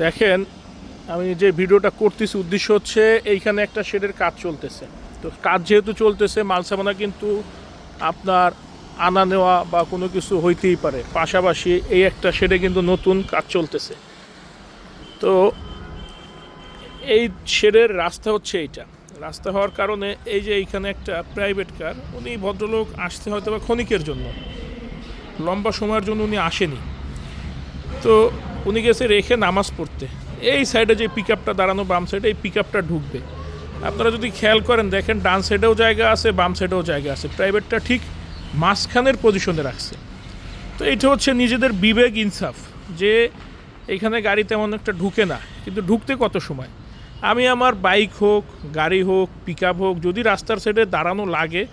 দেখেন, আমি যে ভিডিওটা করতেছি উদ্দেশ্য হচ্ছে এইখানে একটা শেডের কাজ চলতেছে। তো কাজ যেহেতু চলতেছে, মাল সামানা কিন্তু আপনার আনা নেওয়া বা কোনো কিছু হইতেই পারে। পাশাপাশি এই একটা শেডে কিন্তু নতুন কাজ চলতেছে। তো এই শেডের রাস্তা হচ্ছে এইটা। রাস্তা হওয়ার কারণে এই যে এইখানে একটা প্রাইভেট কার, উনি ভদ্রলোক আসতে হয়তো বা ক্ষণিকের জন্য, লম্বা সময়ের জন্য উনি আসেনি। তো উনি গেছে রেখে নামাজ পড়তে। এই সাইডে যে পিক আপটা দাঁড়ানো বাম সাইডে, এই পিক আপটা ঢুকবে। আপনারা যদি খেয়াল করেন দেখেন, ডান সাইডেও জায়গা আছে, বাম সাইডেও জায়গা আছে, প্রাইভেটটা ঠিক মাঝখানের পজিশনে রাখছে। তো এটা হচ্ছে নিজেদের বিবেক ইনসাফ, যে এখানে গাড়ি তেমন একটা ঢুকে না, কিন্তু ঢুকতে কত সময়। আমি আমার বাইক হোক, গাড়ি হোক, পিক আপ হোক, যদি রাস্তার সাইডে দাঁড়ানো লাগে,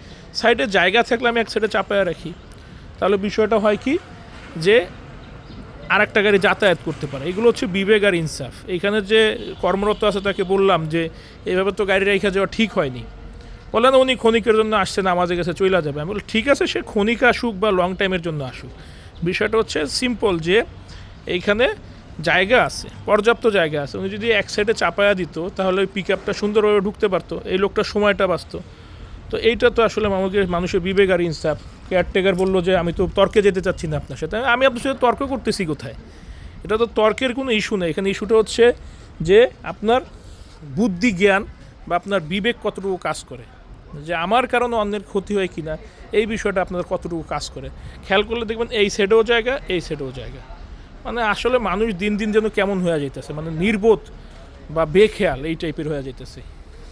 সাইডে জায়গা থাকলে আমি এক সাইডে চাপায় রাখি। তাহলে বিষয়টা হয় কি, যে আরেকটা গাড়ি যাতায়াত করতে পারে। এগুলো হচ্ছে বিবেক আর ইনসাফ। এইখানে যে কর্মরত আছে তাকে বললাম যে এইভাবে তো গাড়ি রেখে যাওয়া ঠিক হয়নি। বললেন উনি ক্ষণিকের জন্য আসছে, নামাজে গেছে, চলে যাবে। আমি বলি ঠিক আছে, সে ক্ষণিক আসুক বা লং টাইমের জন্য আসুক, বিষয়টা হচ্ছে সিম্পল, যে এইখানে জায়গা আছে, পর্যাপ্ত জায়গা আছে। উনি যদি এক সাইডে চাপায়া দিত তাহলে ওই পিক আপটা সুন্দরভাবে ঢুকতে পারতো, এই লোকটার সময়টা বাঁচত। তো এইটা তো আসলে মানুষের বিবেক আর ইনসাফ। কেয়ারটেকার বললো যে আমি তো তর্কে যেতে চাচ্ছি না আপনার সাথে। আমি আপনার সাথে তর্ক করতেছি কোথায়? এটা তো তর্কের কোনো ইস্যু নেই। এখানে ইস্যুটা হচ্ছে যে আপনার বুদ্ধি জ্ঞান বা আপনার বিবেক কতটুকু কাজ করে, যে আমার কারণে অন্যের ক্ষতি হয় কিনা, এই বিষয়টা আপনার কতটুকু কাজ করে। খেয়াল করলে দেখবেন এই সাইডেও জায়গা, এই সাইডেও জায়গা। মানে আসলে মানুষ দিন দিন যেন কেমন হয়ে যাইতেছে, মানে নির্বোধ বা বেখেয়াল এই টাইপের হয়ে যাইতেছে।